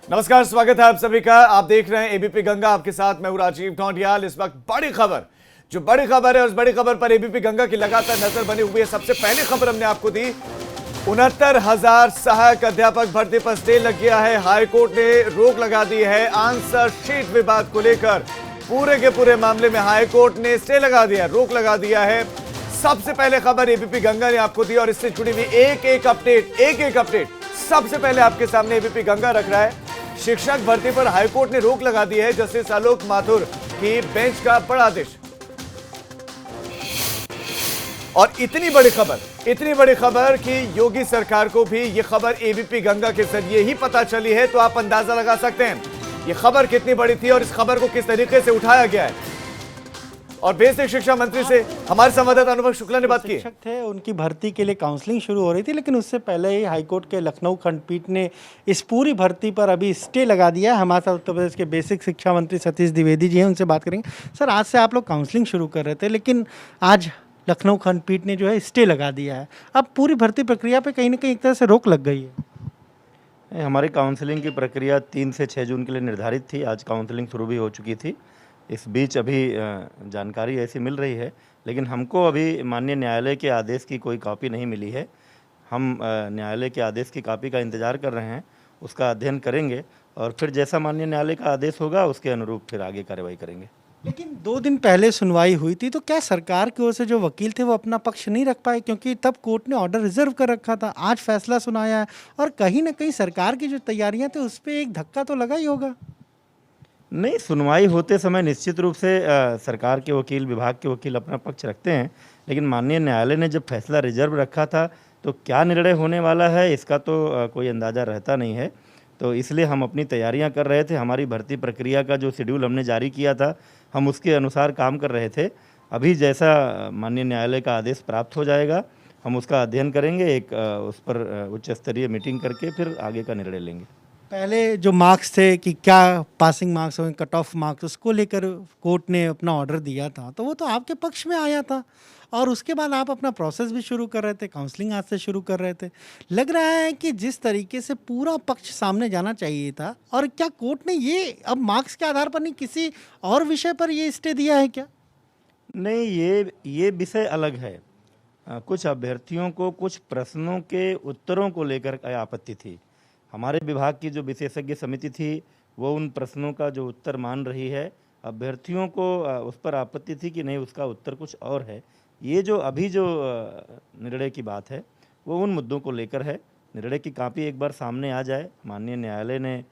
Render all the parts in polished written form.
नमस्कार, स्वागत है आप सभी का। आप देख रहे हैं एबीपी गंगा, आपके साथ मैं हूं राजीव ढोंडियाल। इस वक्त बड़ी खबर है, उस बड़ी खबर पर एबीपी गंगा की लगातार नजर बनी हुई है। सबसे पहली खबर हमने आपको दी, 69,000 सहायक अध्यापक भर्ती पर स्टे लग गया है। हाईकोर्ट ने रोक लगा दी है आंसर शीट विवाद को लेकर। पूरे के पूरे मामले में हाईकोर्ट ने स्टे लगा दिया, रोक लगा दिया है। सबसे पहले खबर एबीपी गंगा ने आपको दी और इससे जुड़ी हुई एक एक अपडेट सबसे पहले आपके सामने एबीपी गंगा रख रहा है। शिक्षक भर्ती पर हाईकोर्ट ने रोक लगा दी है। जस्टिस आलोक माथुर की बेंच का बड़ा आदेश। और इतनी बड़ी खबर कि योगी सरकार को भी यह खबर एबीपी गंगा के जरिए ही पता चली है। तो आप अंदाजा लगा सकते हैं यह खबर कितनी बड़ी थी और इस खबर को किस तरीके से उठाया गया है। और बेसिक शिक्षा मंत्री से हमारे संवाददाता अनुभव शुक्ला ने बात की। शिक्षक थे, उनकी भर्ती के लिए काउंसलिंग शुरू हो रही थी, लेकिन उससे पहले ही हाईकोर्ट के लखनऊ खंडपीठ ने इस पूरी भर्ती पर अभी स्टे लगा दिया है। हमारे साथ उत्तर प्रदेश के बेसिक शिक्षा मंत्री सतीश द्विवेदी जी हैं, उनसे बात करेंगे। सर, आज से आप लोग काउंसलिंग शुरू कर रहे थे, लेकिन आज लखनऊ खंडपीठ ने जो है स्टे लगा दिया है। अब पूरी भर्ती प्रक्रिया पर कहीं ना कहीं एक तरह से रोक लग गई है। हमारी काउंसलिंग की प्रक्रिया 3 से 6 जून के लिए निर्धारित थी। आज काउंसलिंग शुरू भी हो चुकी थी। इस बीच अभी जानकारी ऐसी मिल रही है, लेकिन हमको अभी माननीय न्यायालय के आदेश की कोई कॉपी नहीं मिली है। हम न्यायालय के आदेश की कॉपी का इंतज़ार कर रहे हैं, उसका अध्ययन करेंगे और फिर जैसा माननीय न्यायालय का आदेश होगा उसके अनुरूप फिर आगे कार्रवाई करेंगे। लेकिन 2 दिन पहले सुनवाई हुई थी, तो क्या सरकार की ओर से जो वकील थे वो अपना पक्ष नहीं रख पाए? क्योंकि तब कोर्ट ने ऑर्डर रिजर्व कर रखा था, आज फैसला सुनाया है और कहीं ना कहीं सरकार की जो तैयारियां थी उस पर एक धक्का तो लगा ही होगा। नहीं, सुनवाई होते समय निश्चित रूप से सरकार के वकील, विभाग के वकील अपना पक्ष रखते हैं, लेकिन माननीय न्यायालय ने जब फैसला रिजर्व रखा था तो क्या निर्णय होने वाला है इसका तो कोई अंदाज़ा रहता नहीं है। तो इसलिए हम अपनी तैयारियां कर रहे थे। हमारी भर्ती प्रक्रिया का जो शेड्यूल हमने जारी किया था, हम उसके अनुसार काम कर रहे थे। अभी जैसा माननीय न्यायालय का आदेश प्राप्त हो जाएगा, हम उसका अध्ययन करेंगे, एक उस पर उच्च स्तरीय मीटिंग करके फिर आगे का निर्णय लेंगे। पहले जो मार्क्स थे कि क्या पासिंग मार्क्स होंगे, कट ऑफ मार्क्स, उसको लेकर कोर्ट ने अपना ऑर्डर दिया था, तो वो तो आपके पक्ष में आया था और उसके बाद आप अपना प्रोसेस भी शुरू कर रहे थे, काउंसलिंग आज से शुरू कर रहे थे। लग रहा है कि जिस तरीके से पूरा पक्ष सामने जाना चाहिए था, और क्या कोर्ट ने ये अब मार्क्स के आधार पर नहीं किसी और विषय पर ये स्टे दिया है क्या? नहीं, ये विषय अलग है। कुछ अभ्यर्थियों को कुछ प्रश्नों के उत्तरों को लेकर आपत्ति थी। हमारे विभाग की जो विशेषज्ञ समिति थी वो उन प्रश्नों का जो उत्तर मान रही है। अभ्यर्थियों को उस पर आपत्ति थी कि नहीं, उसका उत्तर कुछ और है। ये जो अभी जो निर्णय की बात है वो उन मुद्दों को लेकर है। निर्णय की कॉपी एक बार सामने आ जाए, माननीय न्यायालय ने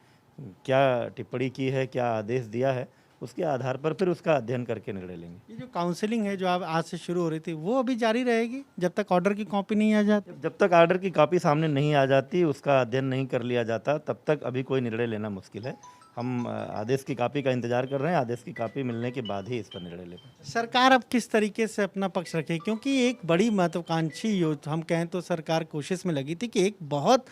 क्या टिप्पणी की है, क्या आदेश दिया है, उसके आधार पर फिर उसका अध्ययन करके निर्णय लेंगे। ये जो काउंसलिंग है जो आप आज से शुरू हो रही थी, वो अभी जारी रहेगी जब तक ऑर्डर की कॉपी नहीं आ जाती? जब तक ऑर्डर की कॉपी सामने नहीं आ जाती, उसका अध्ययन नहीं कर लिया जाता, तब तक अभी कोई निर्णय लेना मुश्किल है। हम आदेश की कॉपी का इंतजार कर रहे हैं। आदेश की कॉपी मिलने के बाद ही इस पर निर्णय लेंगे। सरकार अब किस तरीके से अपना पक्ष रखे? क्योंकि एक बड़ी महत्वाकांक्षी हम कहें तो सरकार कोशिश में लगी थी कि एक बहुत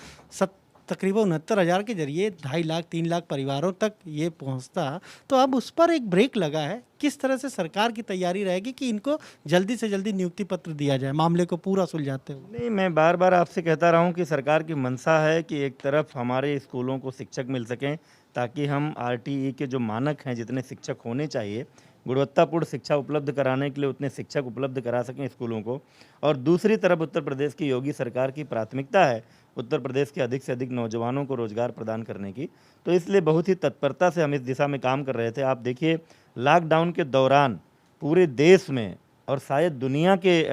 तकरीबन 69,000 के जरिए 2.5 लाख 3 लाख परिवारों तक ये पहुंचता, तो अब उस पर एक ब्रेक लगा है। किस तरह से सरकार की तैयारी रहेगी कि इनको जल्दी से जल्दी नियुक्ति पत्र दिया जाए, मामले को पूरा सुलझाते हुए? नहीं, मैं बार बार आपसे कहता रहा हूँ कि सरकार की मंशा है कि एक तरफ हमारे स्कूलों को शिक्षक मिल सकें, ताकि हम आरटीई के जो मानक हैं, जितने शिक्षक होने चाहिए, गुणवत्तापूर्ण शिक्षा उपलब्ध कराने के लिए उतने शिक्षक उपलब्ध करा सकें स्कूलों को। और दूसरी तरफ उत्तर प्रदेश की योगी सरकार की प्राथमिकता है उत्तर प्रदेश के अधिक से अधिक नौजवानों को रोजगार प्रदान करने की। तो इसलिए बहुत ही तत्परता से हम इस दिशा में काम कर रहे थे। आप देखिए, लॉकडाउन के दौरान पूरे देश में और शायद दुनिया के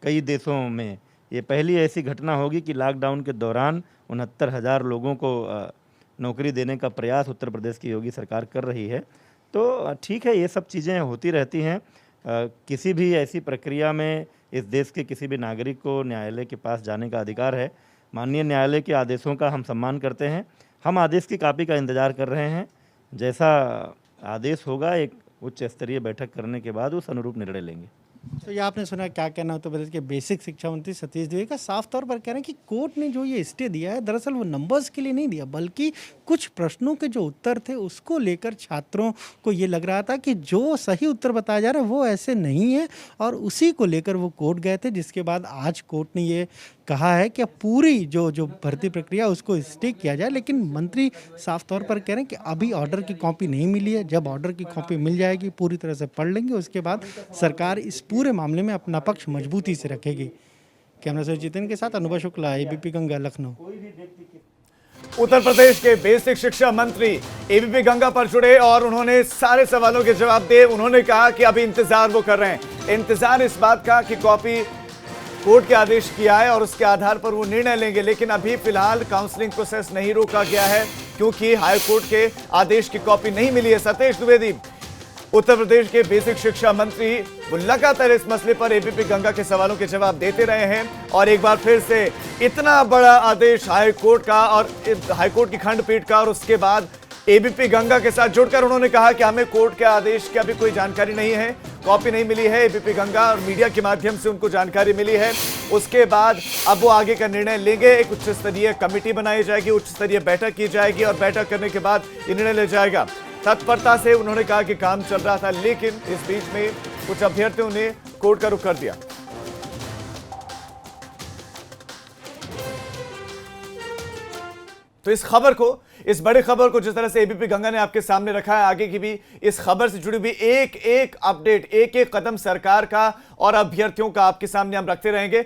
कई देशों में ये पहली ऐसी घटना होगी कि लॉकडाउन के दौरान 69,000 लोगों को नौकरी देने का प्रयास उत्तर प्रदेश की योगी सरकार कर रही है। तो ठीक है, ये सब चीज़ें होती रहती हैं। किसी भी ऐसी प्रक्रिया में इस देश के किसी भी नागरिक को न्यायालय के पास जाने का अधिकार है। माननीय न्यायालय के आदेशों का हम सम्मान करते हैं। हम आदेश की कॉपी का इंतज़ार कर रहे हैं। जैसा आदेश होगा, एक उच्च स्तरीय बैठक करने के बाद उस अनुरूप निर्णय लेंगे। तो ये आपने सुना क्या कहना उत्तर प्रदेश के बेसिक शिक्षा मंत्री सतीश द्विवेदी का। साफ तौर पर कह रहे हैं कि कोर्ट ने जो ये स्टे दिया है, दरअसल वो नंबर्स के लिए नहीं दिया, बल्कि कुछ प्रश्नों के जो उत्तर थे उसको लेकर छात्रों को ये लग रहा था कि जो सही उत्तर बताया जा रहा है वो ऐसे नहीं है, और उसी को लेकर वो कोर्ट गए थे। जिसके बाद आज कोर्ट ने ये कहा है कि पूरी जो भर्ती प्रक्रिया उसको स्टे किया जाए, लेकिन मंत्री साफ तौर पर कह रहे हैं कि अभी ऑर्डर की कॉपी नहीं मिली है। जब ऑर्डर की कॉपी मिल जाएगी पूरी तरह से पढ़ लेंगे, उसके बाद सरकार इस पूरे मामले में अपना पक्ष मजबूती से रखेगी। कैमरा से जितेन के साथ अनुभव शुक्ला, एबीपी गंगा, लखनऊ। उत्तर प्रदेश के बेसिक शिक्षा मंत्री एबीपी गंगा पर जुड़े और उन्होंने सारे सवालों के जवाब दिए। उन्होंने कहा कि अभी इंतजार वो कर रहे हैं, इंतजार इस बात का कि कॉपी कोर्ट के आदेश की आए और उसके आधार पर वो निर्णय लेंगे। लेकिन अभी फिलहाल काउंसलिंग प्रोसेस नहीं रोका गया है क्योंकि हाई कोर्ट के आदेश की कॉपी नहीं मिली है। सतीश द्विवेदी, उत्तर प्रदेश के बेसिक शिक्षा मंत्री, वो लगातार इस मसले पर एबीपी गंगा के सवालों के जवाब देते रहे हैं और एक बार फिर से इतना बड़ा आदेश हाई कोर्ट का और हाई कोर्ट की खंडपीठ का, और उसके बाद एबीपी गंगा के साथ जुड़कर उन्होंने कहा कि हमें कोर्ट के आदेश की अभी कोई जानकारी नहीं है, कॉपी नहीं मिली है। एबीपी गंगा और मीडिया के माध्यम से उनको जानकारी मिली है। उसके बाद अब वो आगे का निर्णय लेंगे। एक उच्च स्तरीय कमेटी बनाई जाएगी, उच्च स्तरीय बैठक की जाएगी और बैठक करने के बाद ये निर्णय लिया जाएगा। तत्परता से उन्होंने कहा कि काम चल रहा था, लेकिन इस बीच में कुछ अभ्यर्थियों ने कोर्ट का रुख कर दिया। तो इस बड़ी खबर को जिस तरह से एबीपी गंगा ने आपके सामने रखा है, आगे की भी इस खबर से जुड़ी हुई एक एक अपडेट, एक एक कदम सरकार का और अभ्यर्थियों का आपके सामने हम रखते रहेंगे।